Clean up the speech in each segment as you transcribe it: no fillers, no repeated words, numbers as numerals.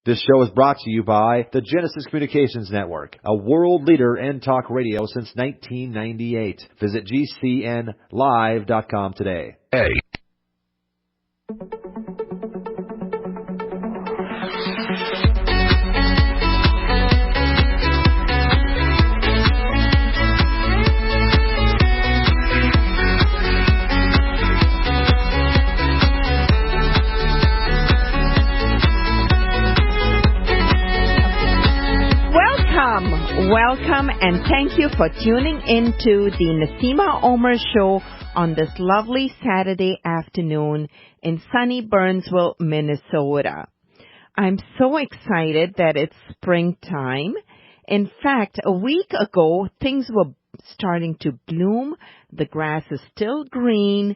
This show is brought to you by the Genesis Communications Network, a world leader in talk radio since 1998. Visit GCNlive.com today. Hey. Welcome and thank you for tuning into the Naseema Omer Show on this lovely Saturday afternoon in sunny Burnsville, Minnesota. I'm so excited that it's springtime. In fact, a week ago, things were starting to bloom. The grass is still green.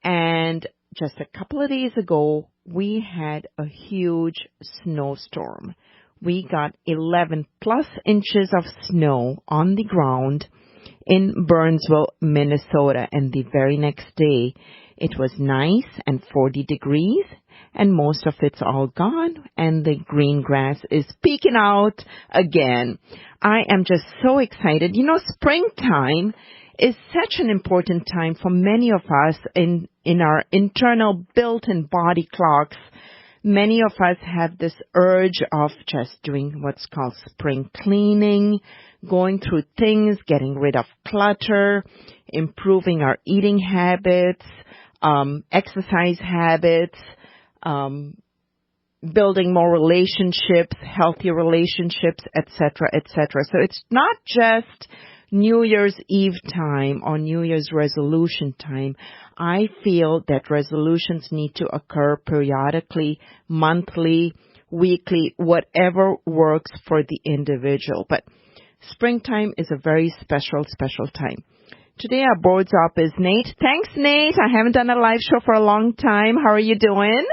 And just a couple of days ago, we had a huge snowstorm. We got 11 plus inches of snow on the ground in Burnsville, Minnesota. And the very next day, it was nice and 40 degrees. And most of it's all gone. And the green grass is peeking out again. I am just so excited. You know, springtime is such an important time for many of us in our internal built-in body clocks. Many of us have this urge of just doing what's called spring cleaning, going through things, getting rid of clutter, improving our eating habits, exercise habits, building more relationships, healthy relationships, etc., etc. So it's not just New Year's Eve time or New Year's resolution time. I feel that resolutions need to occur periodically, monthly, weekly, whatever works for the individual. But springtime is a very special time. Today our boards up is Nate. Thanks, Nate. I haven't done a live show for a long time. How are you doing?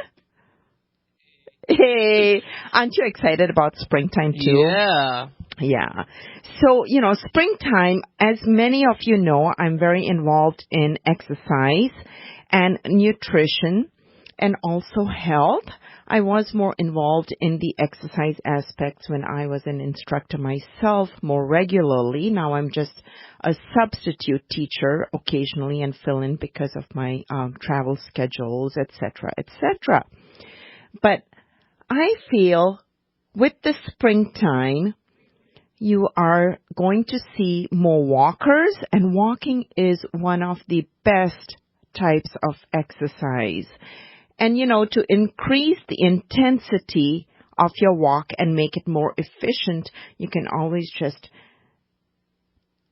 Hey, aren't you excited about springtime too? Yeah. So, you know, springtime, as many of you know, I'm very involved in exercise and nutrition and also health. I was more involved in the exercise aspects when I was an instructor myself more regularly. Now I'm just a substitute teacher occasionally and fill in because of my travel schedules, etc., etc. But I feel with the springtime, you are going to see more walkers, and walking is one of the best types of exercise. And, you know, to increase the intensity of your walk and make it more efficient, you can always just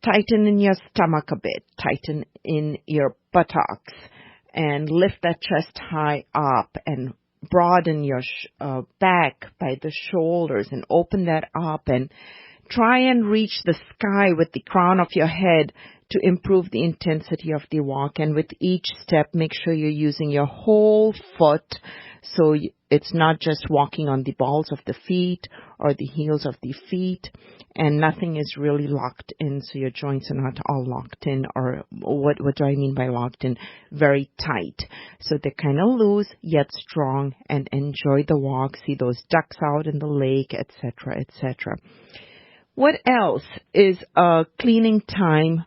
tighten in your stomach a bit, tighten in your buttocks, and lift that chest high up and broaden your back by the shoulders and open that up and try and reach the sky with the crown of your head to improve the intensity of the walk. And with each step, make sure you're using your whole foot so it's not just walking on the balls of the feet or the heels of the feet, and nothing is really locked in, so your joints are not all locked in, or what do I mean by locked in? Very tight. So they're kind of loose yet strong, and enjoy the walk, see those ducks out in the lake, etc., etc. What else is cleaning time?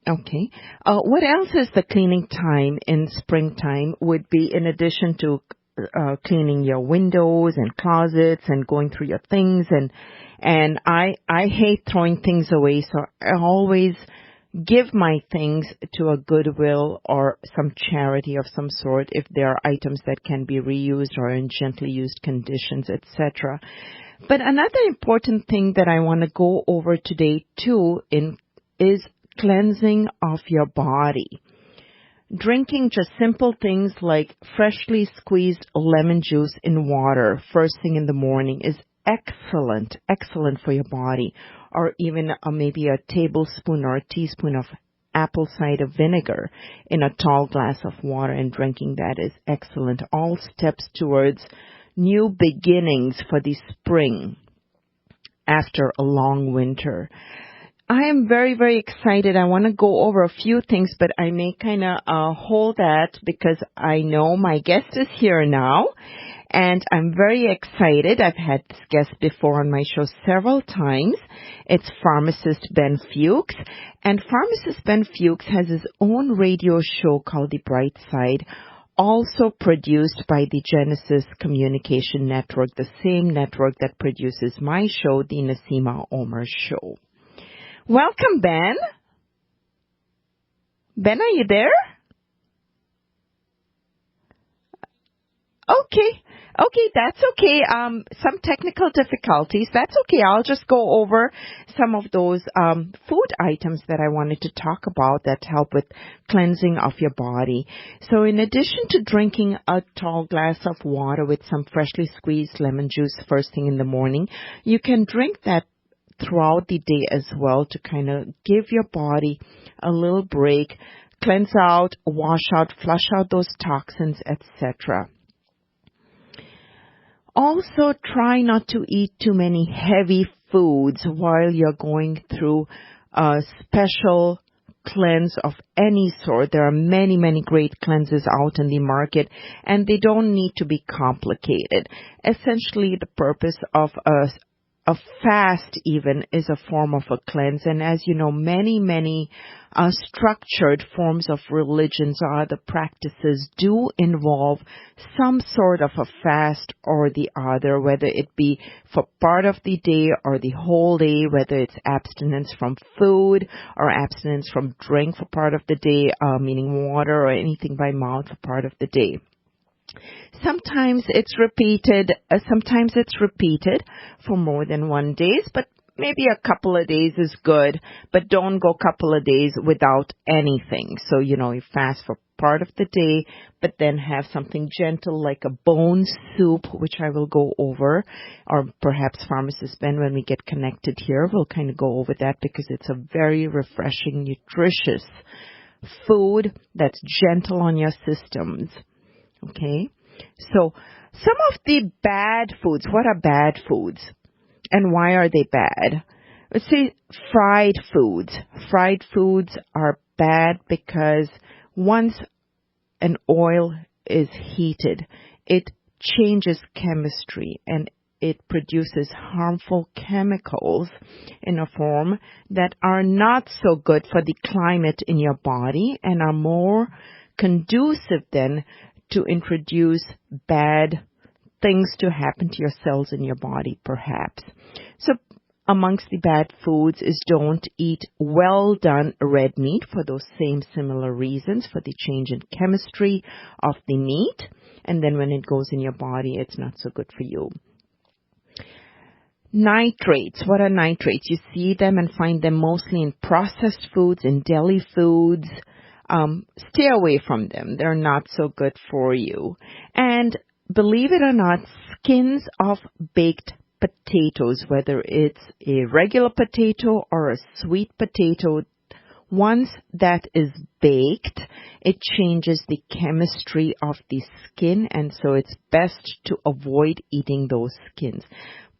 Okay. What else is the cleaning time in springtime would be, in addition to cleaning your windows and closets and going through your things, and I hate throwing things away, so I always give my things to a Goodwill or some charity of some sort if there are items that can be reused or in gently used conditions, etc. But another important thing that I want to go over today too is cleansing of your body. Drinking just simple things like freshly squeezed lemon juice in water first thing in the morning is excellent for your body. Or even maybe a tablespoon or a teaspoon of apple cider vinegar in a tall glass of water, and drinking that is excellent. All steps towards new beginnings for the spring after a long winter. I am very, very excited. I want to go over a few things, but I may kind of hold that because I know my guest is here now. And I'm very excited. I've had this guest before on my show several times. It's pharmacist Ben Fuchs. And pharmacist Ben Fuchs has his own radio show called The Bright Side, also produced by the Genesis Communication Network, the same network that produces my show, the Naseema Omer Show. Welcome, Ben. Ben, are you there? Okay, that's okay. Some technical difficulties. That's okay. I'll just go over some of those food items that I wanted to talk about that help with cleansing of your body. So in addition to drinking a tall glass of water with some freshly squeezed lemon juice first thing in the morning, you can drink that throughout the day as well to kind of give your body a little break, cleanse out, wash out, flush out those toxins, etc. Also, try not to eat too many heavy foods while you're going through a special cleanse of any sort. There are many, many great cleanses out in the market, and they don't need to be complicated. Essentially, the purpose of a fast even is a form of a cleanse. And as you know, many structured forms of religions or other practices do involve some sort of a fast or the other, whether it be for part of the day or the whole day, whether it's abstinence from food or abstinence from drink for part of the day, meaning water or anything by mouth for part of the day. Sometimes it's repeated for more than one day, but maybe a couple of days is good, but don't go a couple of days without anything. So, you fast for part of the day, but then have something gentle like a bone soup, which I will go over, or perhaps Pharmacist Ben, when we get connected here, will kind of go over that because it's a very refreshing, nutritious food that's gentle on your systems. Okay, so some of the bad foods. What are bad foods and why are they bad? Let's say fried foods. Fried foods are bad because once an oil is heated, it changes chemistry and it produces harmful chemicals in a form that are not so good for the climate in your body and are more conducive then to introduce bad things to happen to your cells in your body, perhaps. So amongst the bad foods is don't eat well-done red meat for those same similar reasons, for the change in chemistry of the meat. And then when it goes in your body, it's not so good for you. Nitrates. What are nitrates? You see them and find them mostly in processed foods, in deli foods. Stay away from them. They're not so good for you. And believe it or not, skins of baked potatoes, whether it's a regular potato or a sweet potato, once that is baked, it changes the chemistry of the skin, and so it's best to avoid eating those skins.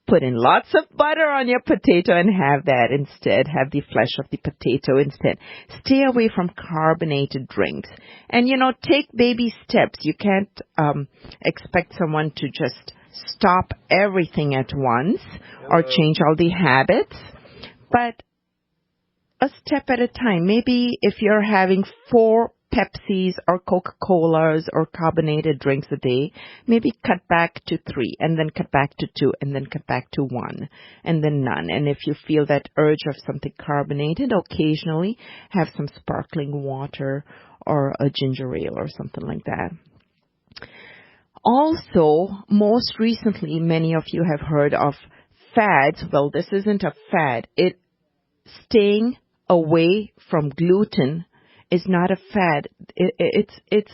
Put in lots of butter on your potato and have that instead. Have the flesh of the potato instead. Stay away from carbonated drinks. And, take baby steps. You can't expect someone to just stop everything at once or change all the habits. But a step at a time. Maybe if you're having 4 Pepsis or Coca-Colas or carbonated drinks a day, maybe cut back to 3 and then cut back to 2 and then cut back to 1 and then none. And if you feel that urge of something carbonated, occasionally have some sparkling water or a ginger ale or something like that. Also, most recently, many of you have heard of fads. Well, this isn't a fad. Staying away from gluten is not a fad. It's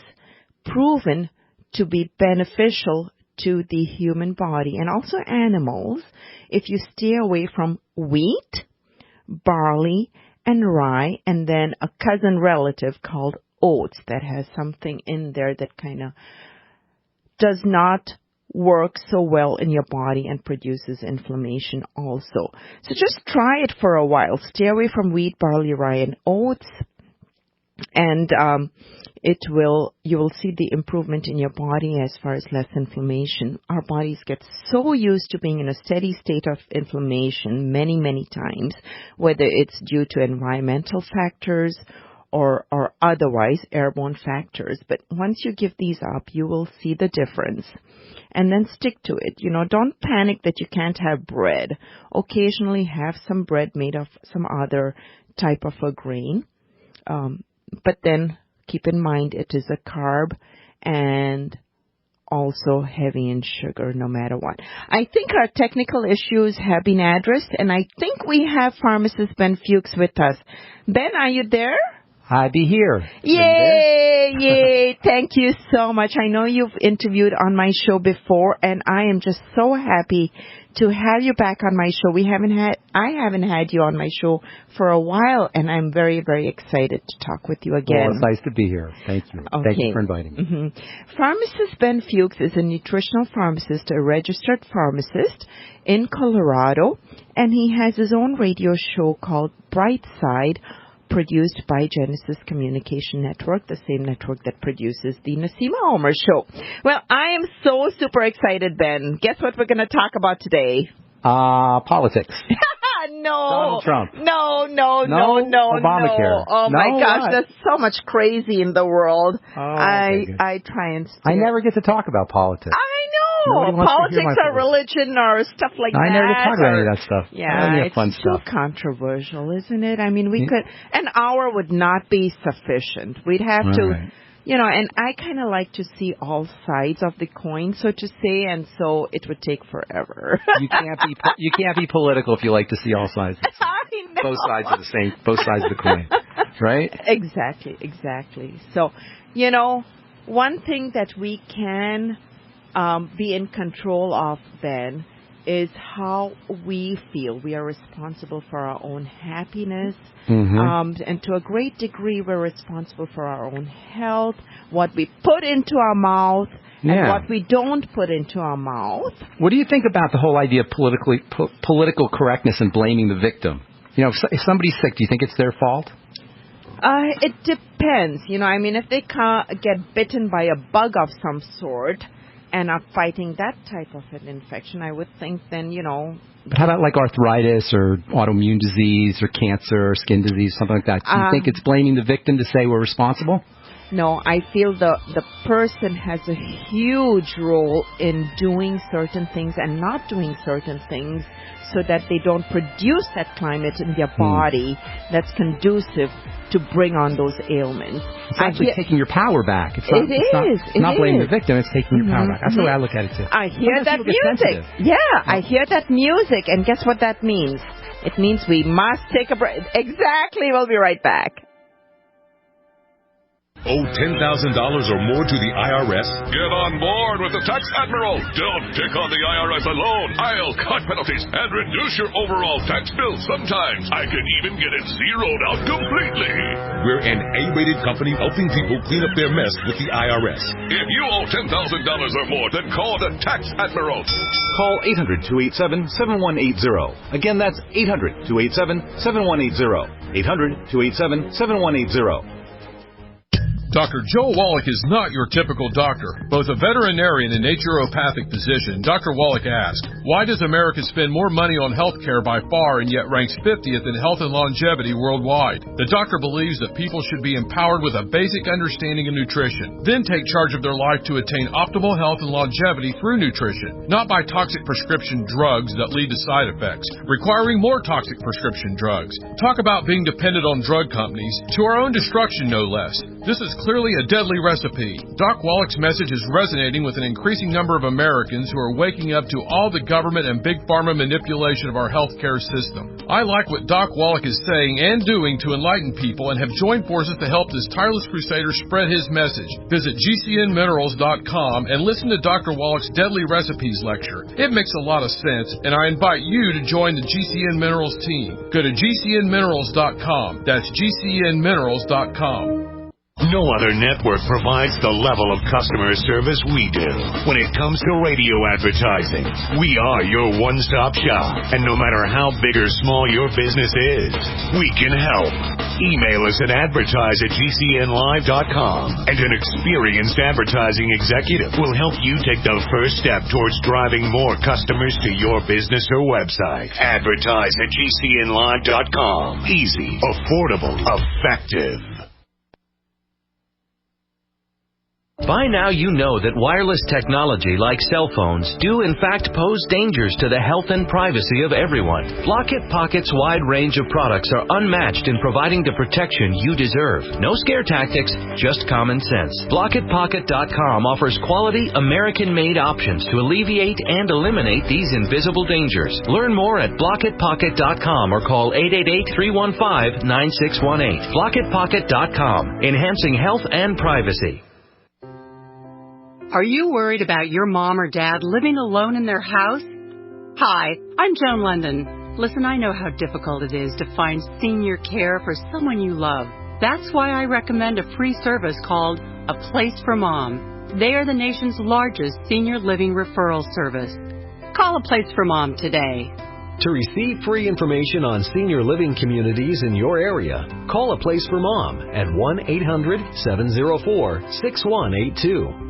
proven to be beneficial to the human body and also animals if you stay away from wheat, barley, and rye, and then a cousin relative called oats that has something in there that kind of does not work so well in your body and produces inflammation also. So just try it for a while. Stay away from wheat, barley, rye, and oats. And you will see the improvement in your body as far as less inflammation. Our bodies get so used to being in a steady state of inflammation many, many times, whether it's due to environmental factors or otherwise airborne factors. But once you give these up, you will see the difference. And then stick to it. Don't panic that you can't have bread. Occasionally have some bread made of some other type of a grain. But then keep in mind it is a carb and also heavy in sugar no matter what. I think our technical issues have been addressed, and I think we have pharmacist Ben Fuchs with us. Ben, are you there? I be here. Yay! Thank you so much. I know you've interviewed on my show before, and I am just so happy to have you back on my show. I haven't had you on my show for a while, and I'm very, very excited to talk with you again. Well, it's nice to be here. Thank you. Okay. Thank you for inviting me. Mm-hmm. Pharmacist Ben Fuchs is a nutritional pharmacist, a registered pharmacist in Colorado, and he has his own radio show called Bright Side, produced by Genesis Communication Network, the same network that produces the Naseema Omer Show. Well, I am so super excited, Ben. Guess what we're going to talk about today? Politics. No. Donald Trump. No. Obamacare. Oh, my gosh. What? There's so much crazy in the world. Oh, I try and I never get to talk about politics. I know. Politics or religion or stuff like that. I never get to talk about any of that stuff. Yeah, fun it's stuff. too controversial, isn't it? I mean, an hour would not be sufficient. We'd have to... Right. And I kind of like to see all sides of the coin, so to say, and so it would take forever. You can't be political if you like to see all sides. I know. Both sides are the same. Both sides of the coin, right? Exactly. So, one thing that we can be in control of, Ben, is how we feel. We are responsible for our own happiness. Mm-hmm. And to a great degree, we're responsible for our own health, what we put into our mouth, and what we don't put into our mouth. What do you think about the whole idea of political correctness and blaming the victim? If somebody's sick, do you think it's their fault? It depends. If they get bitten by a bug of some sort and are fighting that type of an infection, I would think then, But how about like arthritis or autoimmune disease or cancer or skin disease, something like that? Do you think it's blaming the victim to say we're responsible? No, I feel the person has a huge role in doing certain things and not doing certain things so that they don't produce that climate in their body that's conducive to bring on those ailments. It's actually taking your power back. It's not blaming the victim, it's taking your power back. That's the way I look at it, too. I hear that music. I hear that music, and guess what that means? It means we must take a break. Exactly. We'll be right back. Owe $10,000 or more to the IRS? Get on board with the Tax Admiral. Don't pick on the IRS alone. I'll cut penalties and reduce your overall tax bill. Sometimes I can even get it zeroed out completely. We're an A-rated company helping people clean up their mess with the IRS. If you owe $10,000 or more, then call the Tax Admiral. Call 800-287-7180. Again, that's 800-287-7180. 800-287-7180. Dr. Joe Wallach is not your typical doctor. Both a veterinarian and naturopathic physician, Dr. Wallach asks, why does America spend more money on health care by far and yet ranks 50th in health and longevity worldwide? The doctor believes that people should be empowered with a basic understanding of nutrition, then take charge of their life to attain optimal health and longevity through nutrition, not by toxic prescription drugs that lead to side effects, requiring more toxic prescription drugs. Talk about being dependent on drug companies, to our own destruction no less. This is clearly a deadly recipe. Doc Wallach's message is resonating with an increasing number of Americans who are waking up to all the government and big pharma manipulation of our healthcare system. I like what Doc Wallach is saying and doing to enlighten people and have joined forces to help this tireless crusader spread his message. Visit GCNminerals.com and listen to Dr. Wallach's Deadly Recipes lecture. It makes a lot of sense, and I invite you to join the GCN Minerals team. Go to GCNminerals.com. That's GCNminerals.com. No other network provides the level of customer service we do. When it comes to radio advertising, we are your one-stop shop. And no matter how big or small your business is, we can help. Email us at advertise@gcnlive.com, and an experienced advertising executive will help you take the first step towards driving more customers to your business or website. Advertise@gcnlive.com. Easy, affordable, effective. By now you know that wireless technology like cell phones do in fact pose dangers to the health and privacy of everyone. Blockit Pocket's wide range of products are unmatched in providing the protection you deserve. No scare tactics, just common sense. BlockitPocket.com offers quality American-made options to alleviate and eliminate these invisible dangers. Learn more at BlockitPocket.com or call 888-315-9618. BlockitPocket.com, enhancing health and privacy. Are you worried about your mom or dad living alone in their house? Hi, I'm Joan London. Listen, I know how difficult it is to find senior care for someone you love. That's why I recommend a free service called A Place for Mom. They are the nation's largest senior living referral service. Call A Place for Mom today. To receive free information on senior living communities in your area, call A Place for Mom at 1-800-704-6182.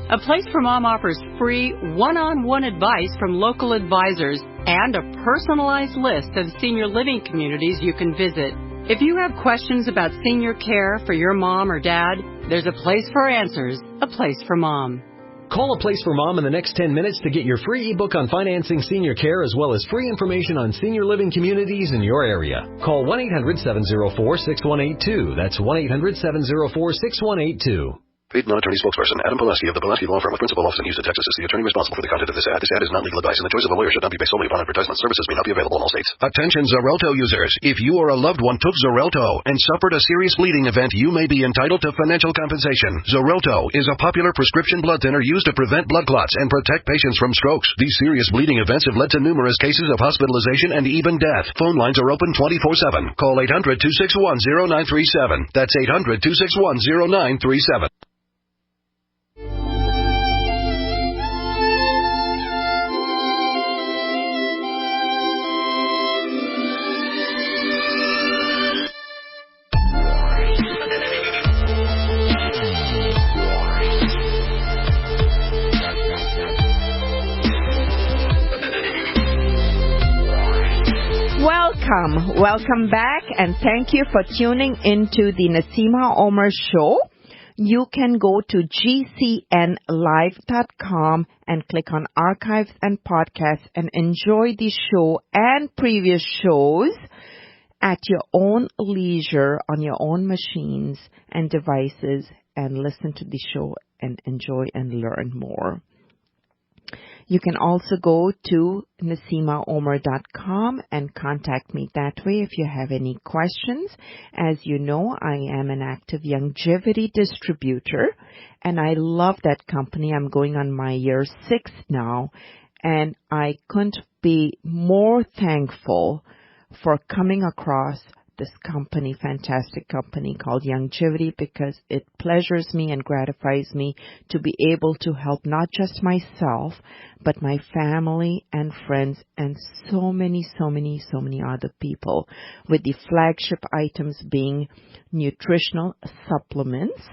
A Place for Mom offers free one-on-one advice from local advisors and a personalized list of senior living communities you can visit. If you have questions about senior care for your mom or dad, there's a place for answers, A Place for Mom. Call A Place for Mom in the next 10 minutes to get your free ebook on financing senior care as well as free information on senior living communities in your area. Call 1-800-704-6182. That's 1-800-704-6182. Paid non-attorney spokesperson Adam Pileski of the Pileski Law Firm with principal office in Houston, Texas is the attorney responsible for the content of this ad. This ad is not legal advice, and the choice of a lawyer should not be based solely upon advertisement. Services may not be available in all states. Attention Xarelto users. If you or a loved one took Xarelto and suffered a serious bleeding event, you may be entitled to financial compensation. Xarelto is a popular prescription blood thinner used to prevent blood clots and protect patients from strokes. These serious bleeding events have led to numerous cases of hospitalization and even death. Phone lines are open 24/7. Call 800-261-0937. That's 800-261-0937. Welcome back, and thank you for tuning into the Naseema Omer Show. You can go to gcnlive.com and click on Archives and Podcasts and enjoy the show and previous shows at your own leisure on your own machines and devices, and listen to the show and enjoy and learn more. You can also go to NaseemaOmer.com and contact me that way if you have any questions. As you know, I am an active longevity distributor, and I love that company. I'm going on my year 6 now, and I couldn't be more thankful for coming across this company, fantastic company called Longevity, because it pleasures me and gratifies me to be able to help not just myself, but my family and friends and so many other people, with the flagship items being nutritional supplements,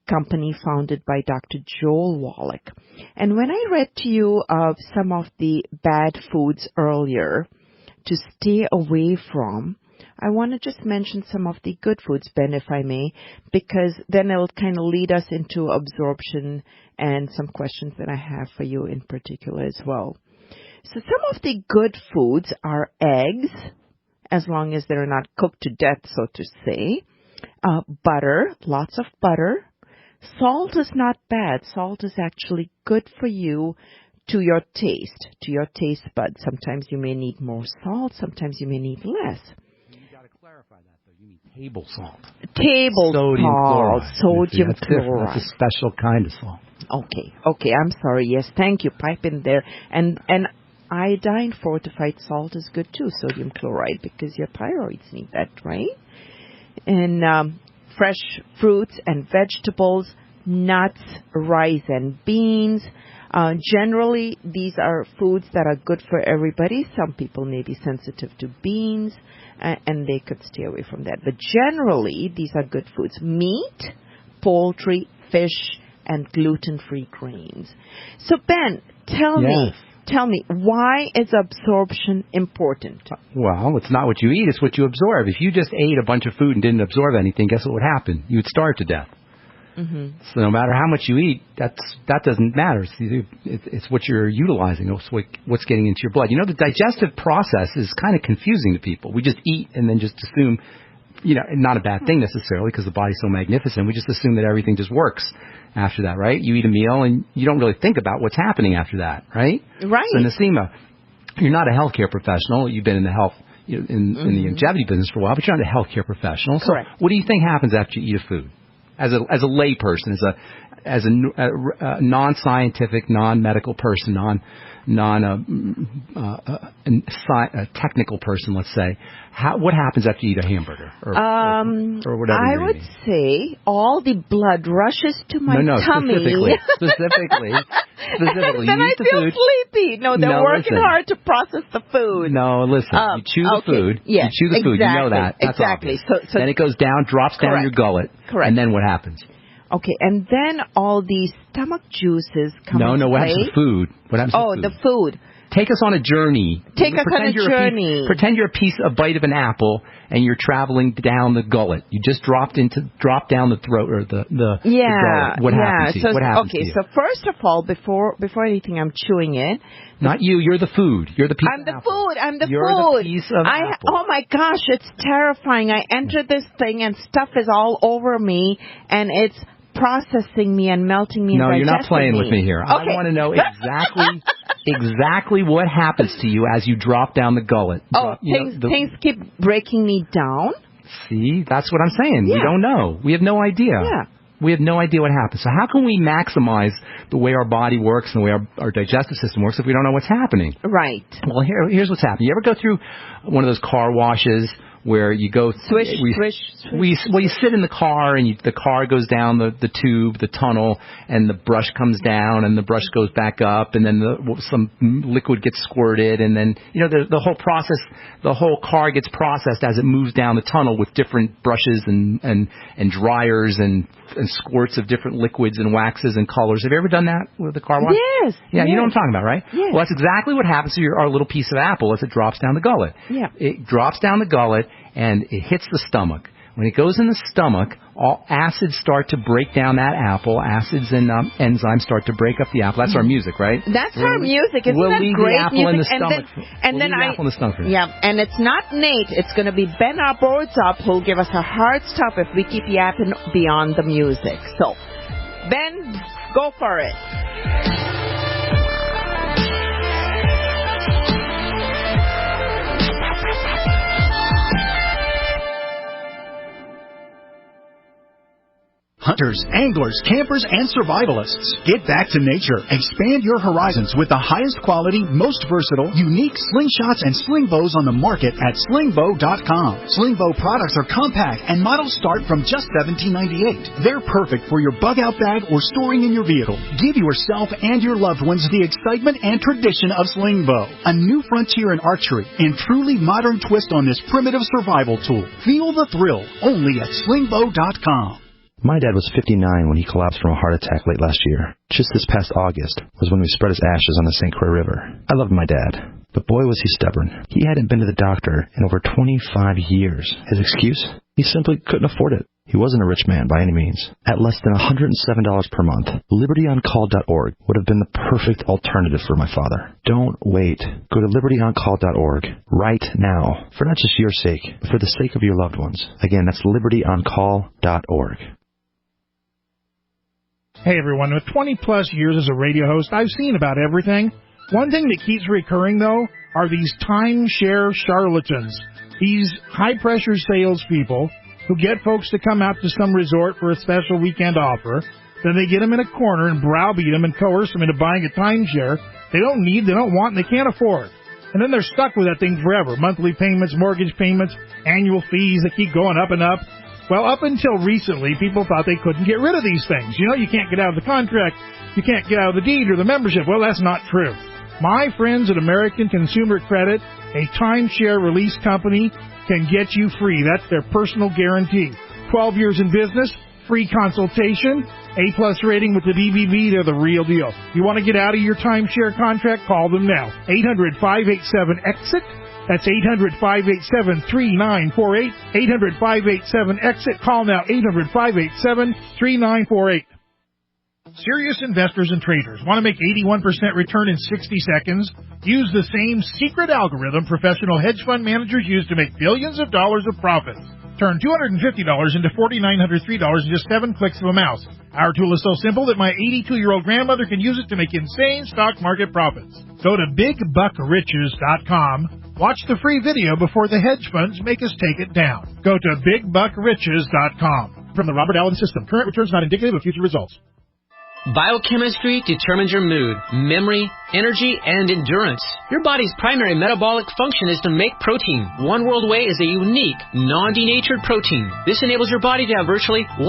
company founded by Dr. Joel Wallach. And when I read to you of some of the bad foods earlier to stay away from, I want to just mention some of the good foods, Ben, if I may, because then it'll kind of lead us into absorption and some questions that I have for you in particular as well. So some of the good foods are eggs, as long as they're not cooked to death, so to say. Butter, lots of butter. Salt is not bad. Salt is actually good for you to your taste buds. Sometimes you may need more salt, sometimes you may need less. Table salt. Sodium chloride. That's a special kind of salt. Okay. I'm sorry. Yes, thank you. Pipe in there. And iodine fortified salt is good too, sodium chloride, because your thyroids need that, right? And fresh fruits and vegetables, nuts, rice and beans. Generally, these are foods that are good for everybody. Some people may be sensitive to beans, and they could stay away from that. But generally, these are good foods. Meat, poultry, fish, and gluten-free grains. So, Ben, tell me, why is absorption important? Well, it's not what you eat, it's what you absorb. If you just ate a bunch of food and didn't absorb anything, guess what would happen? You would starve to death. Mm-hmm. So no matter how much you eat, that doesn't matter. It's what you're utilizing. It's what's getting into your blood. You know, the digestive process is kind of confusing to people. We just eat and then just assume, not a bad thing necessarily because the body's so magnificent. We just assume that everything just works after that, right? You eat a meal and you don't really think about what's happening after that, right? Right. So Naseema, you're not a healthcare professional. You've been in the health in the longevity business for a while, but you're not a healthcare professional. Correct. So what do you think happens after you eat a food? As a lay person, as a non-scientific, non-medical person, technical person, let's say, what happens after you eat a hamburger or whatever? I would say all the blood rushes to my tummy. Specifically. Then I feel sleepy. No, they're working hard to process the food. No, listen. You chew the food. Yes, you chew the food. You know that. That's exactly. Obvious. So then it goes down, drops down your gullet. Correct. And then what happens? Okay, and then all these stomach juices come into play. What happens to food? What happens to food? The food. Take us on a journey. Pretend you're a bite of an apple, and you're traveling down the gullet. You just drop down the throat or the gullet. What happens to you? What happens to you? So first of all, before anything, I'm chewing it. Not you. You're the food. You're the piece of apple. I'm the food. You're the piece of apple. Oh my gosh, it's terrifying. I enter this thing and stuff is all over me, and it's processing me and melting me. No, and you're not playing with me here. Okay. I want to know exactly what happens to you as you drop down the gullet. Things keep breaking me down. See, that's what I'm saying. Yeah. We don't know. We have no idea. Yeah. We have no idea what happens. So how can we maximize the way our body works and the way our digestive system works if we don't know what's happening? Right. Well, here's what's happening. You ever go through one of those car washes where you go swish. You sit in the car and the car goes down the tube, the tunnel, and the brush comes down and the brush goes back up, and then some liquid gets squirted, and then the whole process, the whole car gets processed as it moves down the tunnel with different brushes and dryers and squirts of different liquids and waxes and colors. Have you ever done that with the car wash? Yes. Yeah, you know what I'm talking about, right? Yes. Well, that's exactly what happens to our little piece of apple as it drops down the gullet. Yeah. It drops down the gullet and it hits the stomach. When it goes in the stomach, all acids start to break down that apple. Acids and enzymes start to break up the apple. That's our music, right? That's our music. Isn't that great? The apple in the stomach. Apple in the stomach. Yeah, and it's not Nate. It's going to be Ben, our boards up, who'll give us a hard stop if we keep yapping beyond the music. So, Ben, go for it. Hunters, anglers, campers, and survivalists. Get back to nature. Expand your horizons with the highest quality, most versatile, unique slingshots and sling bows on the market at slingbow.com. Sling bow products are compact and models start from just $17.98. They're perfect for your bug out bag or storing in your vehicle. Give yourself and your loved ones the excitement and tradition of sling bow. A new frontier in archery and truly modern twist on this primitive survival tool. Feel the thrill only at slingbow.com. My dad was 59 when he collapsed from a heart attack late last year. Just this past August was when we spread his ashes on the St. Croix River. I loved my dad, but boy was he stubborn. He hadn't been to the doctor in over 25 years. His excuse? He simply couldn't afford it. He wasn't a rich man by any means. At less than $107 per month, LibertyOnCall.org would have been the perfect alternative for my father. Don't wait. Go to LibertyOnCall.org right now, for not just your sake, but for the sake of your loved ones. Again, that's LibertyOnCall.org. Hey everyone, with 20 plus years as a radio host, I've seen about everything. One thing that keeps recurring though are these timeshare charlatans. These high-pressure salespeople who get folks to come out to some resort for a special weekend offer. Then they get them in a corner and browbeat them and coerce them into buying a timeshare they don't need, they don't want, and they can't afford. And then they're stuck with that thing forever. Monthly payments, mortgage payments, annual fees that keep going up and up. Well, up until recently, people thought they couldn't get rid of these things. You know, you can't get out of the contract, you can't get out of the deed or the membership. Well, that's not true. My friends at American Consumer Credit, a timeshare release company, can get you free. That's their personal guarantee. 12 years in business, free consultation, A-plus rating with the BBB, they're the real deal. You want to get out of your timeshare contract? Call them now. 800-587-EXIT. That's 800-587-3948. 800-587-EXIT. Call now, 800-587-3948. Serious investors and traders want to make 81% return in 60 seconds? Use the same secret algorithm professional hedge fund managers use to make billions of dollars of profits. Turn $250 into $4,903 in just 7 clicks of a mouse. Our tool is so simple that my 82-year-old grandmother can use it to make insane stock market profits. Go to BigBuckRiches.com. Watch the free video before the hedge funds make us take it down. Go to BigBuckRiches.com. From the Robert Allen System, current returns not indicative of future results. Biochemistry determines your mood, memory, energy, and endurance. Your body's primary metabolic function is to make protein. One World Whey is a unique, non-denatured protein. This enables your body to have virtually 100%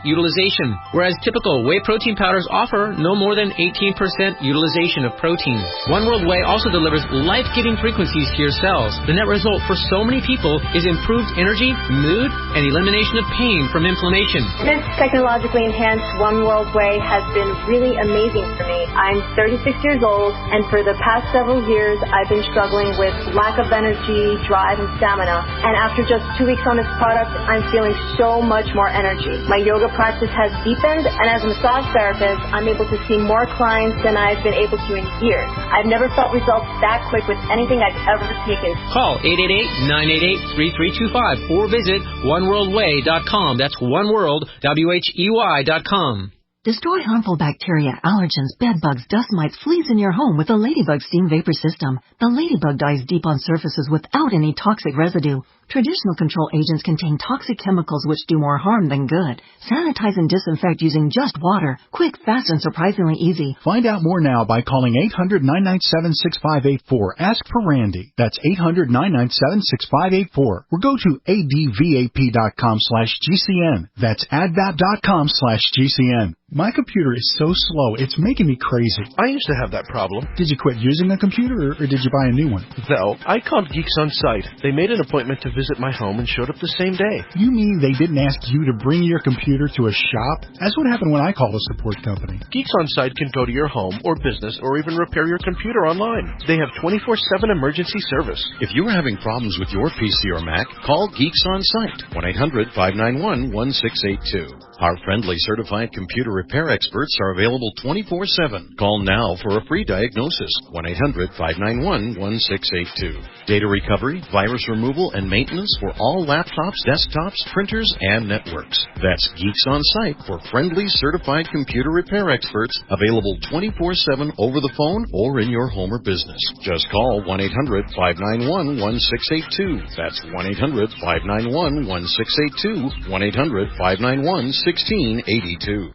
utilization, whereas typical whey protein powders offer no more than 18% utilization of protein. One World Whey also delivers life-giving frequencies to your cells. The net result for so many people is improved energy, mood, and elimination of pain from inflammation. This technologically enhanced One World Whey has been really amazing for me. I'm 36 years old, and for the past several years, I've been struggling with lack of energy, drive, and stamina. And after just 2 weeks on this product, I'm feeling so much more energy. My yoga practice has deepened, and as a massage therapist, I'm able to see more clients than I've been able to in years. I've never felt results that quick with anything I've ever taken. Call 888-988-3325 or visit oneworldwhey.com. That's oneworld.com. Destroy harmful bacteria, allergens, bed bugs, dust mites, fleas in your home with the Ladybug Steam Vapor System. The Ladybug dives deep on surfaces without any toxic residue. Traditional control agents contain toxic chemicals which do more harm than good. Sanitize and disinfect using just water. Quick, fast, and surprisingly easy. Find out more now by calling 800-997-6584. Ask for Randy. That's 800-997-6584. Or go to advap.com/GCN. That's advap.com/GCN. My computer is so slow, it's making me crazy. I used to have that problem. Did you quit using a computer, or did you buy a new one? No, I called Geeks On Site. They made an appointment to visit my home and showed up the same day. You mean they didn't ask you to bring your computer to a shop? That's what happened when I called a support company. Geeks On Site can go to your home or business or even repair your computer online. They have 24/7 emergency service. If you're having problems with your PC or Mac, call Geeks On Site, 1-800-591-1682. Our friendly certified computer repair experts are available 24/7. Call now for a free diagnosis, 1-800-591-1682. Data recovery, virus removal, and maintenance for all laptops, desktops, printers, and networks. That's Geeks On Site for friendly certified computer repair experts, available 24/7 over the phone or in your home or business. Just call 1-800-591-1682. That's 1-800-591-1682, 1-800-591-1682.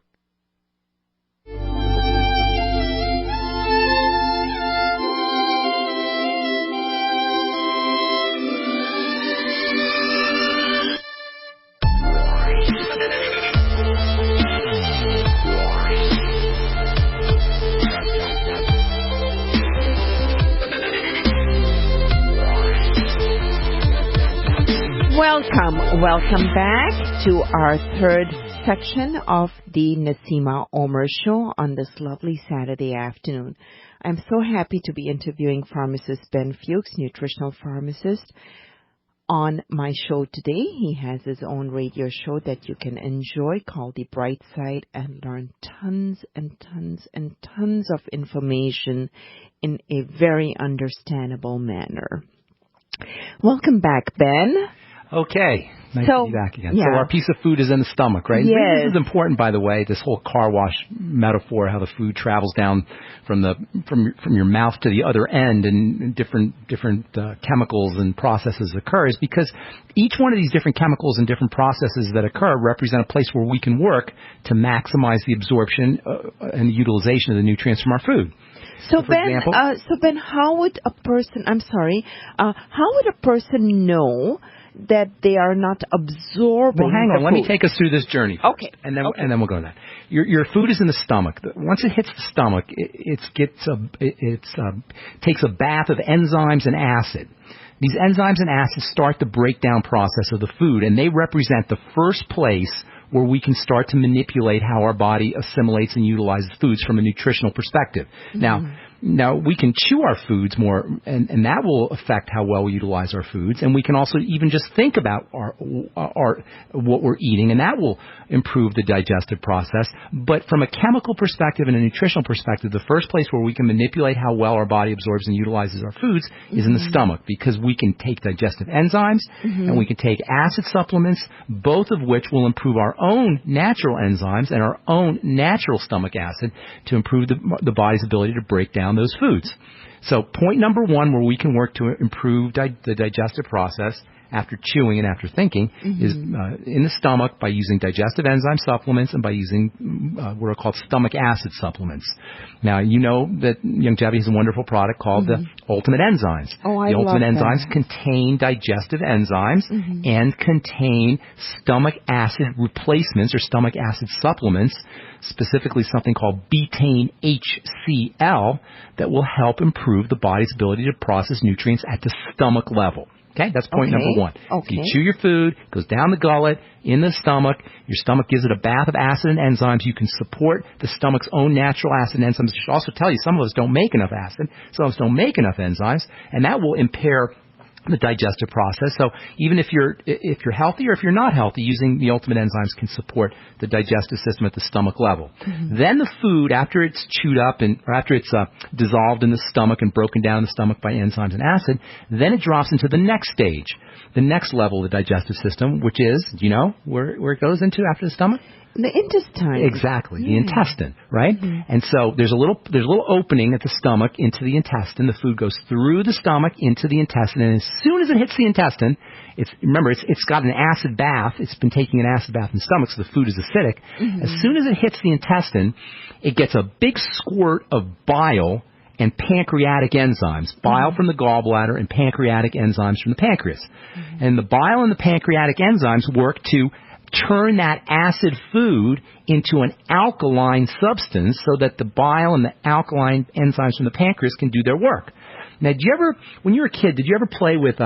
Welcome back to our third section of the Naseema Omer Show on this lovely Saturday afternoon. I'm so happy to be interviewing pharmacist Ben Fuchs, nutritional pharmacist, on my show today. He has his own radio show that you can enjoy called The Bright Side and learn tons and tons and tons of information in a very understandable manner. Welcome back, Ben. Okay. Nice to be back again. Yeah. So our piece of food is in the stomach, right? Yes. This is important, by the way, this whole car wash metaphor, how the food travels down from your mouth to the other end and different chemicals and processes occurs, because each one of these different chemicals and different processes that occur represent a place where we can work to maximize the absorption and the utilization of the nutrients from our food. So Ben, how would a person, how would a person know that they are not absorbing. Well, hang on. the Let me food. take us through this journey first, Okay. and then we'll go to that. Your food is in the stomach. Once it hits the stomach, it takes a bath of enzymes and acid. These enzymes and acids start the breakdown process of the food, and they represent the first place where we can start to manipulate how our body assimilates and utilizes foods from a nutritional perspective. Now we can chew our foods more, and that will affect how well we utilize our foods. And we can also even just think about our what we're eating, and that will improve the digestive process. But from a chemical perspective and a nutritional perspective, the first place where we can manipulate how well our body absorbs and utilizes our foods is in the stomach, because we can take digestive enzymes and we can take acid supplements, both of which will improve our own natural enzymes and our own natural stomach acid to improve the body's ability to break down those foods. So point number one, where we can work to improve the digestive process after chewing and after thinking is in the stomach by using digestive enzyme supplements and by using what are called stomach acid supplements. Now, you know that Youngevity has a wonderful product called the Ultimate Enzymes. I the Ultimate love Enzymes that. contain digestive enzymes and contain stomach acid replacements or stomach acid supplements, specifically something called betaine HCl, that will help improve the body's ability to process nutrients at the stomach level. Okay, that's point number one. Okay. You chew your food, it goes down the gullet, in the stomach. Your stomach gives it a bath of acid and enzymes. You can support the stomach's own natural acid and enzymes. I should also tell you, some of us don't make enough acid, some of us don't make enough enzymes, and that will impair the digestive process. So even if you're healthy or if you're not healthy, using the Ultimate Enzymes can support the digestive system at the stomach level. Then the food, after it's chewed up or after it's dissolved in the stomach and broken down in the stomach by enzymes and acid, then it drops into the next stage, the next level of the digestive system, which is, do you know where it goes into after the stomach? The intestine. Exactly, the intestine, right? And so there's a little opening at the stomach into the intestine. The food goes through the stomach into the intestine, and as soon as it hits the intestine, it's got an acid bath. It's been taking an acid bath in the stomach, so the food is acidic. As soon as it hits the intestine, it gets a big squirt of bile and pancreatic enzymes, bile from the gallbladder and pancreatic enzymes from the pancreas. And the bile and the pancreatic enzymes work to turn that acid food into an alkaline substance so that the bile and the alkaline enzymes from the pancreas can do their work. Now, when you were a kid, did you ever play with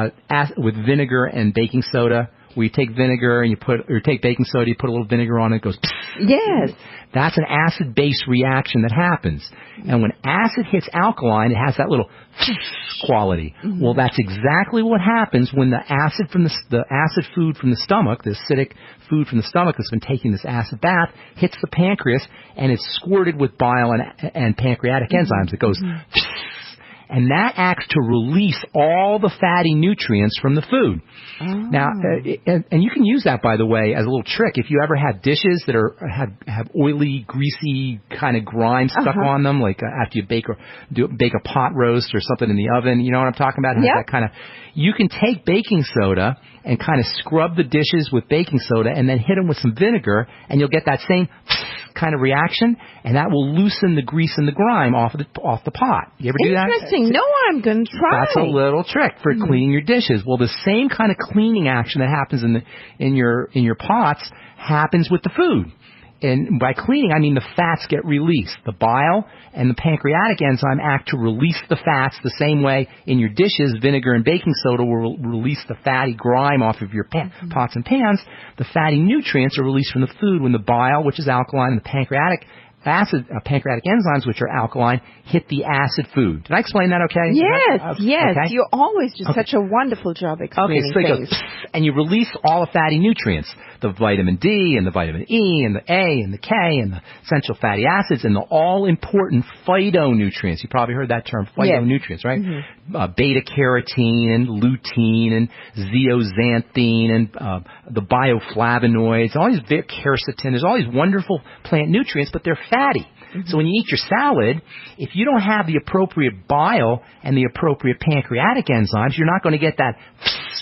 vinegar and baking soda? Where you take vinegar and or take baking soda, you put a little vinegar on it, it goes. Yes. That's an acid-base reaction that happens. And when acid hits alkaline, it has that little quality. Well, that's exactly what happens when the acid food from the stomach, the acidic food from the stomach that's been taking this acid bath, hits the pancreas, and it's squirted with bile and pancreatic enzymes. It goes. And that acts to release all the fatty nutrients from the food. Now, and you can use that, by the way, as a little trick. If you ever have dishes that have oily, greasy kind of grime stuck on them, like after you bake a pot roast or something in the oven, you know what I'm talking about? That kind of. You can take baking soda and kind of scrub the dishes with baking soda, and then hit them with some vinegar, and you'll get that same kind of reaction, and that will loosen the grease and the grime off the pot. You ever do that? Interesting. No, I'm going to try. That's a little trick for cleaning your dishes. Well, the same kind of cleaning action that happens in your pots happens with the food. And by cleaning, I mean the fats get released. The bile and the pancreatic enzyme act to release the fats the same way in your dishes. Vinegar and baking soda will release the fatty grime off of your pots and pans. The fatty nutrients are released from the food when the bile, which is alkaline, and the pancreatic enzymes, which are alkaline, hit the acid food. Did I explain that okay? Yes. Okay. You always do such a wonderful job explaining things. And you release all the fatty nutrients, the vitamin D and the vitamin E and the A and the K and the essential fatty acids and the all-important phytonutrients. You probably heard that term, phytonutrients, right? Beta-carotene and lutein and zeaxanthin and the bioflavonoids, all these quercetin. There's all these wonderful plant nutrients, but they're fatty. So when you eat your salad, if you don't have the appropriate bile and the appropriate pancreatic enzymes, you're not going to get that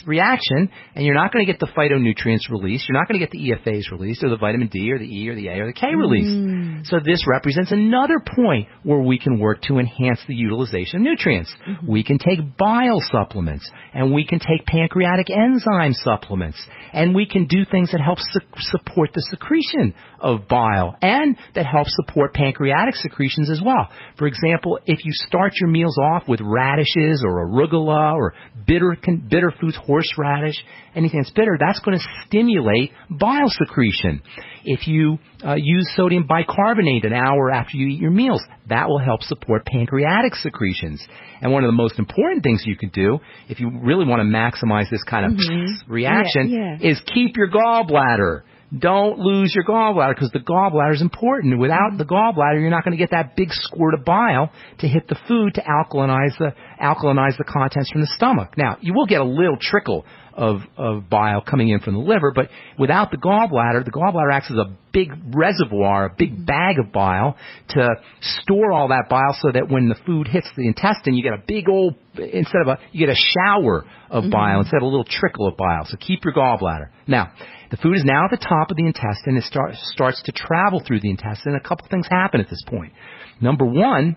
reaction, and you're not going to get the phytonutrients released. You're not going to get the EFAs released, or the vitamin D, or the E, or the A, or the K released. So this represents another point where we can work to enhance the utilization of nutrients. We can take bile supplements, and we can take pancreatic enzyme supplements, and we can do things that help support the secretion of bile, and that help support pancreatic secretions as well. For example, if you start your meals off with radishes or arugula or bitter foods, horseradish, anything that's bitter, that's going to stimulate bile secretion. If you use sodium bicarbonate an hour after you eat your meals, that will help support pancreatic secretions. And one of the most important things you can do, if you really want to maximize this kind of reaction, is keep your gallbladder. Don't lose your gallbladder, because the gallbladder is important. Without the gallbladder, you're not going to get that big squirt of bile to hit the food to alkalinize the contents from the stomach. Now, you will get a little trickle of bile coming in from the liver, but without the gallbladder acts as a big reservoir, a big bag of bile to store all that bile, so that when the food hits the intestine, you get a big old, you get a shower of bile instead of a little trickle of bile. So keep your gallbladder. Now, the food is now at the top of the intestine. It starts to travel through the intestine. A couple things happen at this point. Number one,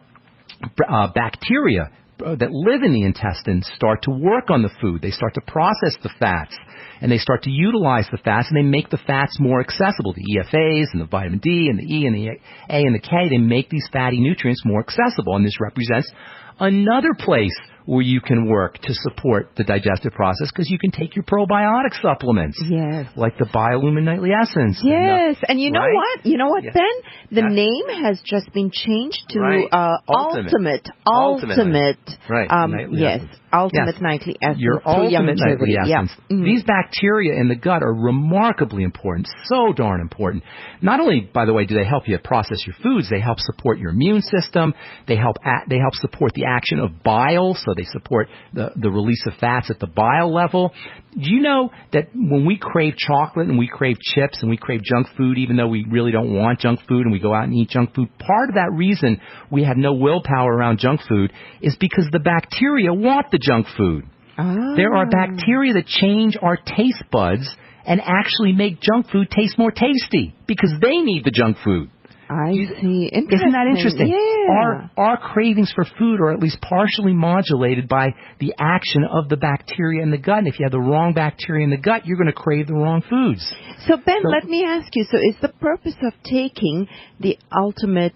bacteria that live in the intestine start to work on the food. They start to process the fats, and they start to utilize the fats, and they make the fats more accessible. The EFAs and the vitamin D and the E and the A and the K, they make these fatty nutrients more accessible, and this represents another place where you can work to support the digestive process, because you can take your probiotic supplements. Yes. Like the Biolumin Nightly Essence. Yes. And you know right? what? You know what, Yes. Ben? The Yes. name has just been changed to Ultimate. Right. Nightly Yes. Essence. Ultimate Nightly Essence. Your through ultimate nightly essence. Yeah. These bacteria in the gut are remarkably important, so darn important. Not only, by the way, do they help you process your foods, they help support your immune system. They help support the action of bile, so they support the release of fats at the bile level. Do you know that when we crave chocolate and we crave chips and we crave junk food, even though we really don't want junk food and we go out and eat junk food, part of that reason we have no willpower around junk food is because the bacteria want the junk food. There are bacteria that change our taste buds and actually make junk food taste more tasty because they need the junk food. I see. Isn't that interesting? Yeah. Our cravings for food are at least partially modulated by the action of the bacteria in the gut. And if you have the wrong bacteria in the gut, you're going to crave the wrong foods. So, Ben, let me ask you, so is the purpose of taking the Ultimate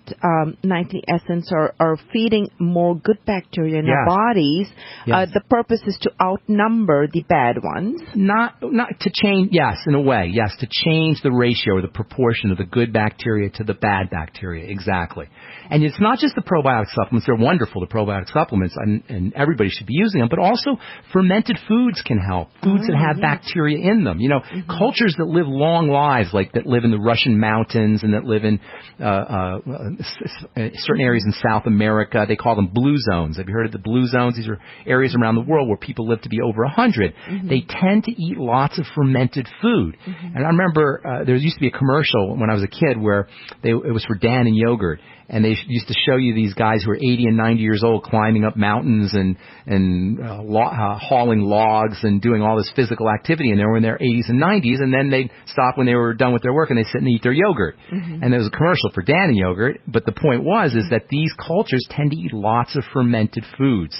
Nightly Essence or feeding more good bacteria in our bodies, the purpose is to outnumber the bad ones? Not to change, in a way, to change the ratio or the proportion of the good bacteria to the bad bacteria, exactly. And it's not just the probiotic supplements. They're wonderful, the probiotic supplements, and everybody should be using them, but also fermented foods can help. Foods that have bacteria in them. You know, cultures that live long lives, like that live in the Russian mountains and that live in certain areas in South America, they call them blue zones. Have you heard of the blue zones? These are areas around the world where people live to be over 100. They tend to eat lots of fermented food. And I remember there used to be a commercial when I was a kid where it was for Dan and yogurt. And they used to show you these guys who are 80 and 90 years old climbing up mountains and hauling logs and doing all this physical activity. And they were in their 80s and 90s. And then they'd stop when they were done with their work and they'd sit and eat their yogurt. And there was a commercial for Dan and yogurt. But the point is that these cultures tend to eat lots of fermented foods.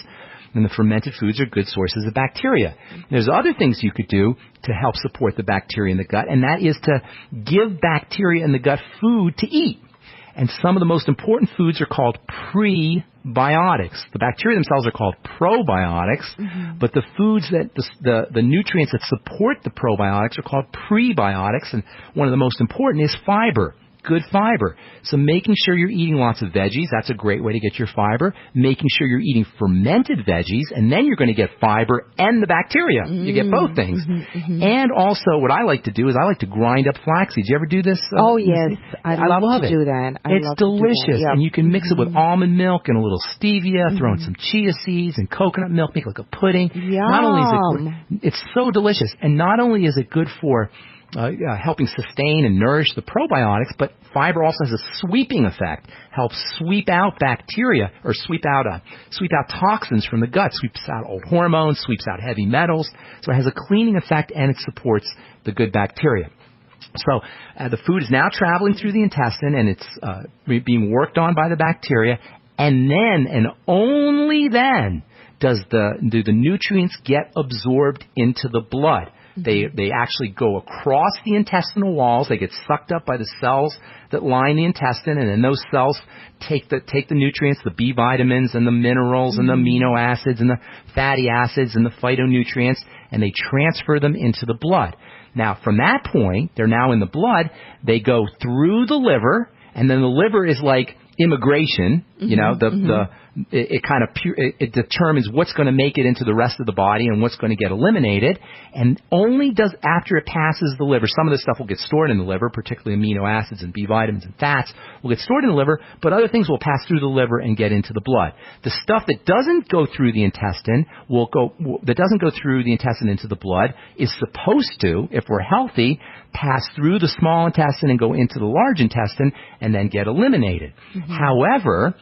And the fermented foods are good sources of bacteria. There's other things you could do to help support the bacteria in the gut, and that is to give bacteria in the gut food to eat. And some of the most important foods are called prebiotics. The bacteria themselves are called probiotics, but the foods that the nutrients that support the probiotics are called prebiotics, and one of the most important is fiber. Good fiber. So making sure you're eating lots of veggies, that's a great way to get your fiber. Making sure you're eating fermented veggies, and then you're going to get fiber and the bacteria. You get both things. And also what I like to do is I like to grind up flax seeds. You ever do this? Oh, yes. I love it. Do that. It's delicious. And you can mix it with almond milk and a little stevia, throw in some chia seeds and coconut milk, make like a pudding. Yum. Not only is it's so delicious, and not only is it good for helping sustain and nourish the probiotics, but fiber also has a sweeping effect, helps sweep out bacteria or sweep out toxins from the gut, sweeps out old hormones, sweeps out heavy metals. So it has a cleaning effect and it supports the good bacteria. So the food is now traveling through the intestine and it's being worked on by the bacteria, and then and only then do the nutrients get absorbed into the blood. They actually go across the intestinal walls. They get sucked up by the cells that line the intestine, and then those cells take the nutrients, the B vitamins and the minerals and the amino acids and the fatty acids and the phytonutrients, and they transfer them into the blood. Now, from that point, they're now in the blood. They go through the liver, and then the liver is like immigration. You know, it determines what's going to make it into the rest of the body and what's going to get eliminated, and only does after it passes the liver. Some of this stuff will get stored in the liver, particularly amino acids and B vitamins and fats will get stored in the liver, but other things will pass through the liver and get into the blood. The stuff that doesn't go through the intestine into the blood is supposed to, if we're healthy, pass through the small intestine and go into the large intestine and then get eliminated. However,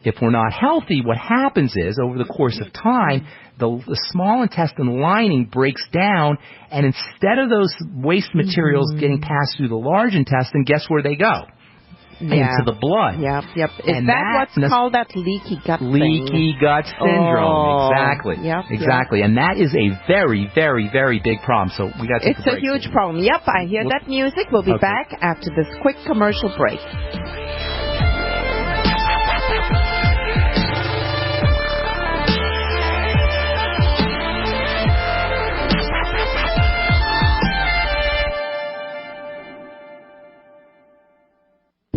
if we're not healthy, what happens is, over the course of time, the small intestine lining breaks down, and instead of those waste materials getting passed through the large intestine, guess where they go? Into the blood. Yep. Is that what's called that leaky gut thing? Leaky gut syndrome. Exactly. Exactly. And that is a very, very, very big problem. So we got to take a break. It's a huge problem. Yep, I hear that music. We'll be back after this quick commercial break.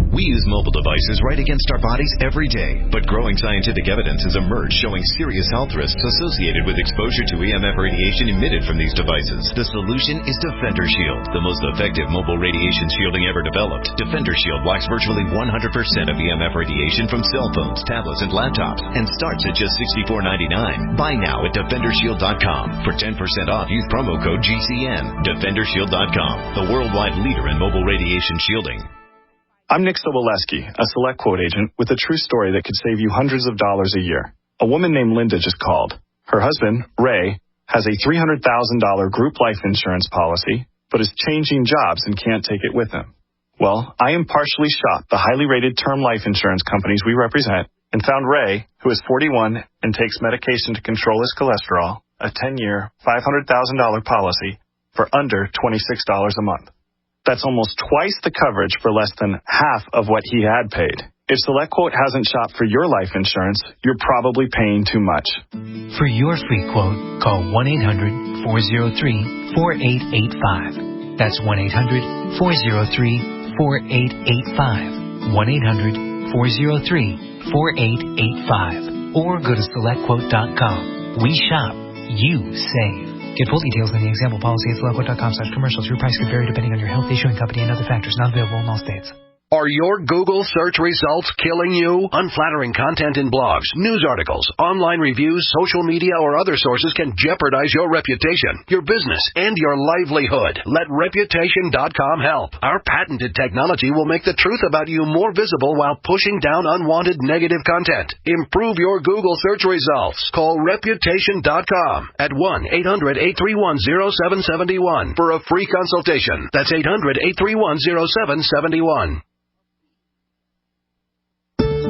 We use mobile devices right against our bodies every day, but growing scientific evidence has emerged showing serious health risks associated with exposure to EMF radiation emitted from these devices. The solution is Defender Shield, the most effective mobile radiation shielding ever developed. Defender Shield blocks virtually 100% of EMF radiation from cell phones, tablets, and laptops, and starts at just $64.99. Buy now at DefenderShield.com. For 10% off, use promo code GCN. DefenderShield.com, the worldwide leader in mobile radiation shielding. I'm Nick Soboleski, a Select Quote agent with a true story that could save you hundreds of dollars a year. A woman named Linda just called. Her husband, Ray, has a $300,000 group life insurance policy, but is changing jobs and can't take it with him. Well, I impartially shopped the highly rated term life insurance companies we represent and found Ray, who is 41 and takes medication to control his cholesterol, a 10-year, $500,000 policy for under $26 a month. That's almost twice the coverage for less than half of what he had paid. If SelectQuote hasn't shopped for your life insurance, you're probably paying too much. For your free quote, call 1-800-403-4885. That's 1-800-403-4885. 1-800-403-4885. Or go to SelectQuote.com. We shop, you save. Get full details in the example policy at SelectQuote.com/commercials. Your price could vary depending on your health, issuing company, and other factors. Not available in all states. Are your Google search results killing you? Unflattering content in blogs, news articles, online reviews, social media, or other sources can jeopardize your reputation, your business, and your livelihood. Let Reputation.com help. Our patented technology will make the truth about you more visible while pushing down unwanted negative content. Improve your Google search results. Call Reputation.com at 1-800-831-0771 for a free consultation. That's 800-831-0771.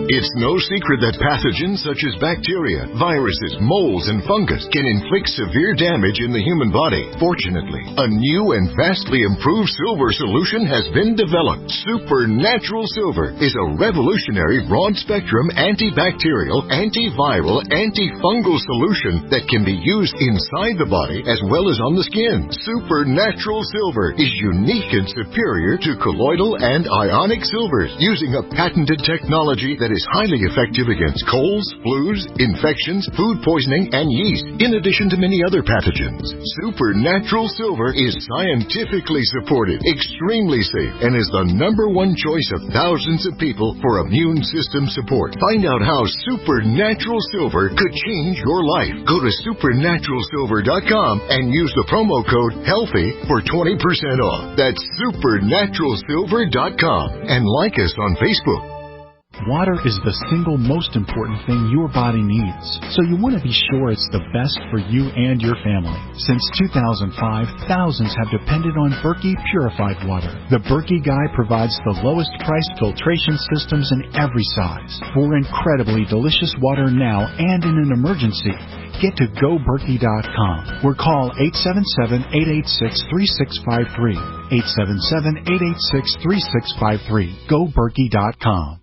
It's no secret that pathogens such as bacteria, viruses, molds, and fungus can inflict severe damage in the human body. Fortunately, a new and vastly improved silver solution has been developed. Supernatural Silver is a revolutionary broad-spectrum antibacterial, antiviral, antifungal solution that can be used inside the body as well as on the skin. Supernatural Silver is unique and superior to colloidal and ionic silvers, using a patented technology that is is highly effective against colds, flus, infections, food poisoning, and yeast, in addition to many other pathogens. Supernatural Silver is scientifically supported, extremely safe, and is the #1 choice of thousands of people for immune system support. Find out how Supernatural Silver could change your life. Go to supernaturalsilver.com and use the promo code HEALTHY for 20% off. That's supernaturalsilver.com. And like us on Facebook. Water is the single most important thing your body needs, so you want to be sure it's the best for you and your family. Since 2005, thousands have depended on Berkey purified water. The Berkey Guy provides the lowest priced filtration systems in every size. For incredibly delicious water now and in an emergency, get to GoBerkey.com or call 877-886-3653. 877-886-3653. GoBerkey.com.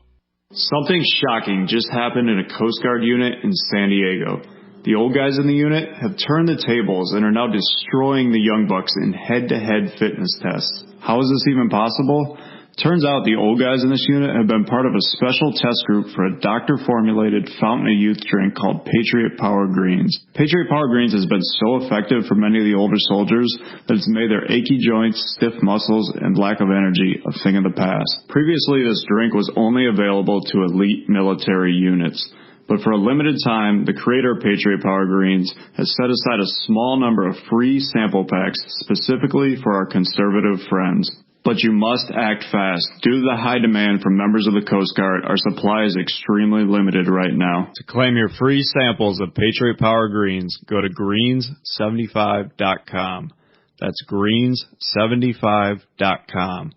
Something shocking just happened in a Coast Guard unit in San Diego. The old guys in the unit have turned the tables and are now destroying the young bucks in head-to-head fitness tests. How is this even possible? Turns out the old guys in this unit have been part of a special test group for a doctor-formulated fountain of youth drink called Patriot Power Greens. Patriot Power Greens has been so effective for many of the older soldiers that it's made their achy joints, stiff muscles, and lack of energy a thing of the past. Previously, this drink was only available to elite military units. But for a limited time, the creator of Patriot Power Greens has set aside a small number of free sample packs specifically for our conservative friends. But you must act fast. Due to the high demand from members of the Coast Guard, our supply is extremely limited right now. To claim your free samples of Patriot Power Greens, go to greens75.com. That's greens75.com.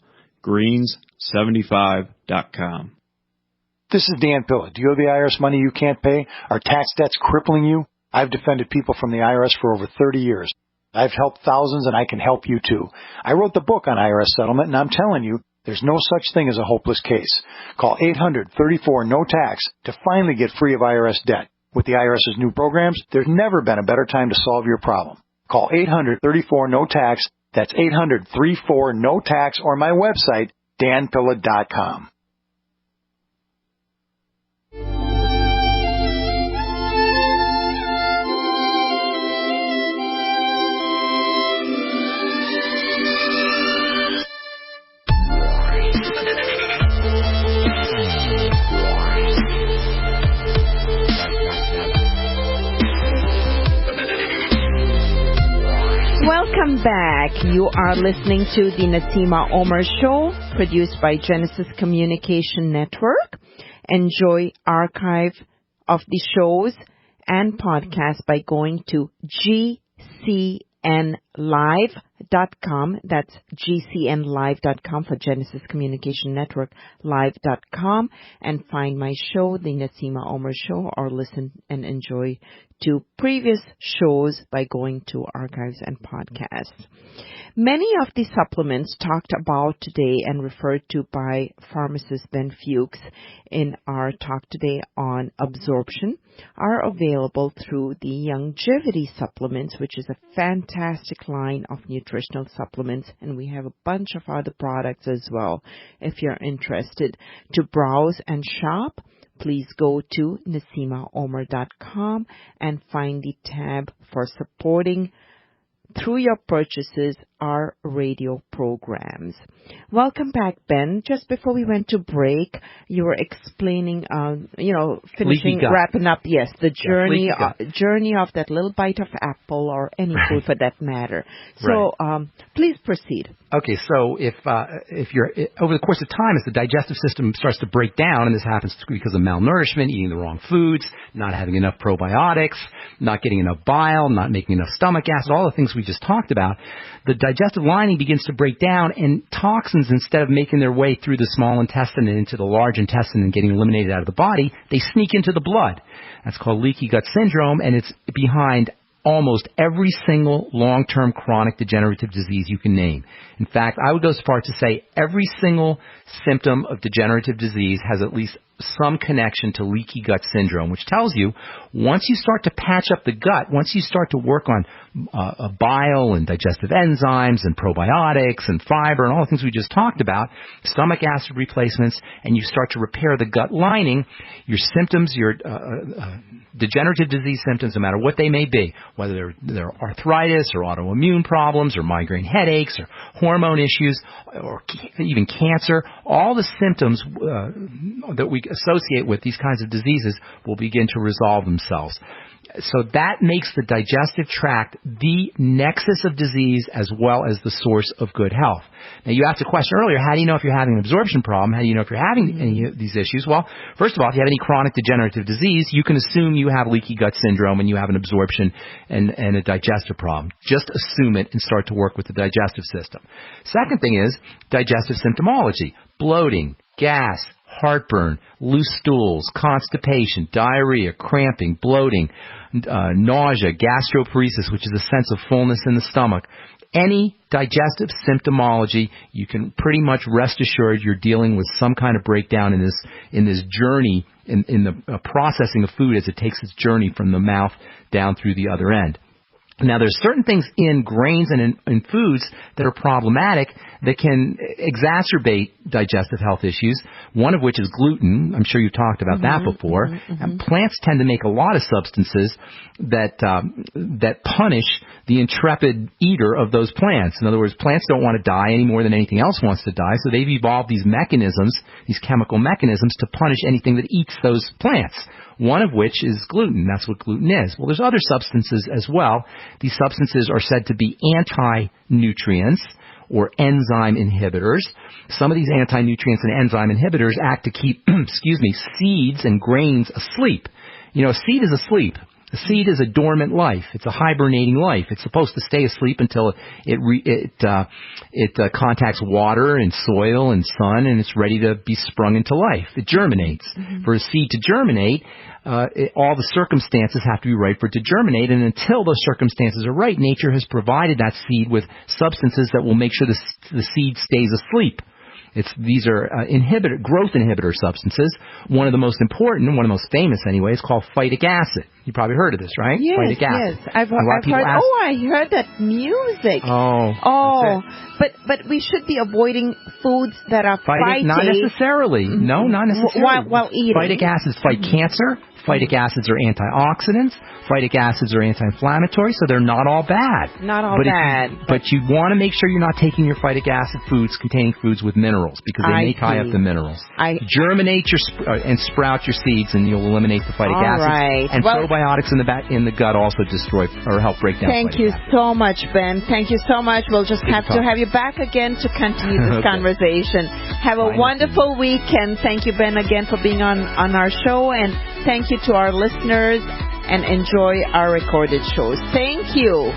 greens75.com. This is Dan Pilla. Do you have the IRS money you can't pay? Are tax debts crippling you? I've defended people from the IRS for over 30 years. I've helped thousands, and I can help you too. I wrote the book on IRS settlement, and I'm telling you, there's no such thing as a hopeless case. Call 800-34-NO-TAX to finally get free of IRS debt. With the IRS's new programs, there's never been a better time to solve your problem. Call 800-34-NO-TAX. That's 800-34-NO-TAX, or my website, danpilla.com. Welcome back. You are listening to the Naseema Omer Show, produced by Genesis Communication Network. Enjoy archive of the shows and podcasts by going to GCNlive.com. That's GCNlive.com for Genesis Communication Network Live.com, and find my show, the Naseema Omer Show, or listen and enjoy to previous shows by going to archives and podcasts. Many of the supplements talked about today and referred to by pharmacist Ben Fuchs in our talk today on absorption are available through the Longevity Supplements, which is a fantastic line of nutritional supplements, and we have a bunch of other products as well. If you're interested to browse and shop, please go to NaseemaOmer.com and find the tab for supporting through your purchases our radio programs. Welcome back, Ben. Just before we went to break, you were explaining, wrapping up, yes, the journey of that little bite of apple or any food for that matter. So, please proceed. Okay, so if you're over the course of time, as the digestive system starts to break down, and this happens because of malnourishment, eating the wrong foods, not having enough probiotics, not getting enough bile, not making enough stomach acid, all the things we just talked about, the digestive lining begins to break down, and toxins, instead of making their way through the small intestine and into the large intestine and getting eliminated out of the body, they sneak into the blood. That's called leaky gut syndrome, and it's behind almost every single long-term chronic degenerative disease you can name. In fact, I would go so far to say every single symptom of degenerative disease has at least some connection to leaky gut syndrome, which tells you once you start to patch up the gut, once you start to work on bile and digestive enzymes and probiotics and fiber and all the things we just talked about, stomach acid replacements, and you start to repair the gut lining, your symptoms, your degenerative disease symptoms, no matter what they may be, whether they're arthritis or autoimmune problems or migraine headaches or hormone issues or even cancer, all the symptoms that we associate with these kinds of diseases will begin to resolve themselves. So that makes the digestive tract the nexus of disease as well as the source of good health. Now, you asked a question earlier, how do you know if you're having an absorption problem? How do you know if you're having any of these issues? Well, first of all, if you have any chronic degenerative disease, you can assume you have leaky gut syndrome and you have an absorption and a digestive problem. Just assume it and start to work with the digestive system. Second thing is digestive symptomology, bloating, gas, heartburn, loose stools, constipation, diarrhea, cramping, bloating, nausea, gastroparesis, which is a sense of fullness in the stomach. Any digestive symptomology, you can pretty much rest assured you're dealing with some kind of breakdown in this journey, in the processing of food as it takes its journey from the mouth down through the other end. Now, there's certain things in grains and in foods that are problematic that can exacerbate digestive health issues, one of which is gluten. I'm sure you've talked about that before. And plants tend to make a lot of substances that punish the intrepid eater of those plants. In other words, plants don't want to die any more than anything else wants to die, so they've evolved these mechanisms, these chemical mechanisms, to punish anything that eats those plants, one of which is gluten. That's what gluten is. Well, there's other substances as well. These substances are said to be anti-nutrients or enzyme inhibitors. Some of these anti-nutrients and enzyme inhibitors act to keep, seeds and grains asleep. You know, a seed is asleep. A seed is a dormant life. It's a hibernating life. It's supposed to stay asleep until it contacts water and soil and sun, and it's ready to be sprung into life. It germinates. For a seed to germinate, all the circumstances have to be right for it to germinate, and until those circumstances are right, nature has provided that seed with substances that will make sure the seed stays asleep. These are growth inhibitor substances. One of the most important, one of the most famous anyway, is called phytic acid. You probably heard of this, right? Yes, phytic acid. Yes. I've heard. I heard that music. Oh. But we should be avoiding foods that are phytic. Not necessarily. No, not necessarily. While eating. Phytic acids fight cancer. Phytic acids are antioxidants. Phytic acids are anti-inflammatory, so they're not all bad. Not all bad. But you want to make sure you're not taking your phytic acid containing foods with minerals, because they may tie up the minerals. Germinate and sprout your seeds, and you'll eliminate the phytic acids. Right. And probiotics in the gut also destroy or help break down. Thank you so much, Ben. Thank you so much. We'll just have to have you back again to continue this conversation. Have a wonderful weekend. Thank you, Ben, again for being on our show, and thank you to our listeners, and enjoy our recorded shows. Thank you.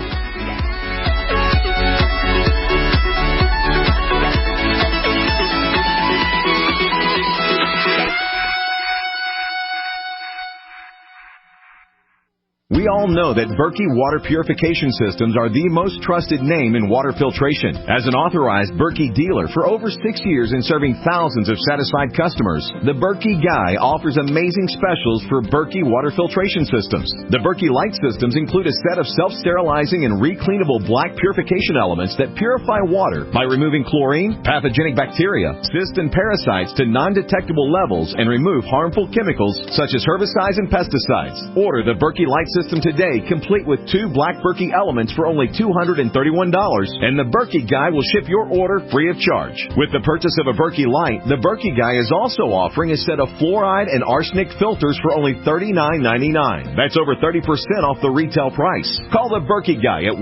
We all know that Berkey Water Purification Systems are the most trusted name in water filtration. As an authorized Berkey dealer for over 6 years and serving thousands of satisfied customers, the Berkey Guy offers amazing specials for Berkey Water Filtration Systems. The Berkey Light Systems include a set of self-sterilizing and recleanable black purification elements that purify water by removing chlorine, pathogenic bacteria, cysts, and parasites to non-detectable levels and remove harmful chemicals such as herbicides and pesticides. Order the Berkey Light System today, complete with 2 black Berkey elements for only $231, and the Berkey Guy will ship your order free of charge. With the purchase of a Berkey Light, the Berkey Guy is also offering a set of fluoride and arsenic filters for only $39.99. That's over 30% off the retail price. Call the Berkey Guy at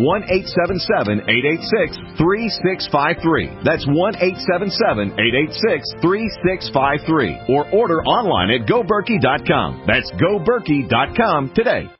1-877-886-3653. That's 1-877-886-3653. Or order online at GoBerkey.com. That's GoBerkey.com today.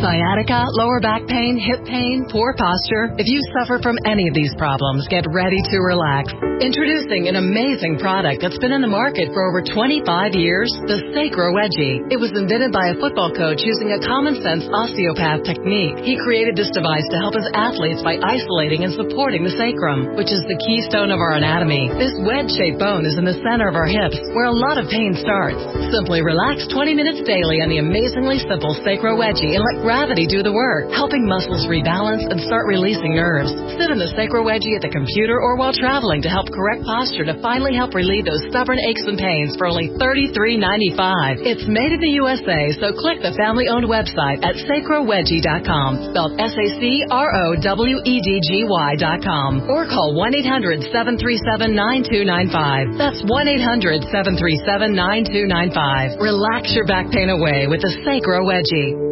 Sciatica, lower back pain, hip pain, poor posture. If you suffer from any of these problems, get ready to relax. Introducing an amazing product that's been in the market for over 25 years, the Sacro Wedgie. It was invented by a football coach using a common-sense osteopath technique. He created this device to help his athletes by isolating and supporting the sacrum, which is the keystone of our anatomy. This wedge-shaped bone is in the center of our hips, where a lot of pain starts. Simply relax 20 minutes daily on the amazingly simple Sacro Wedgie and let gravity do the work, helping muscles rebalance and start releasing nerves. Sit in the Sacro Wedgie at the computer or while traveling to help correct posture to finally help relieve those stubborn aches and pains for only $33.95. It's made in the USA, so click the family-owned website at sacrowedgie.com, spelled SACROWEDGY.com, or call 1-800-737-9295. That's 1-800-737-9295. Relax your back pain away with the Sacro Wedgie.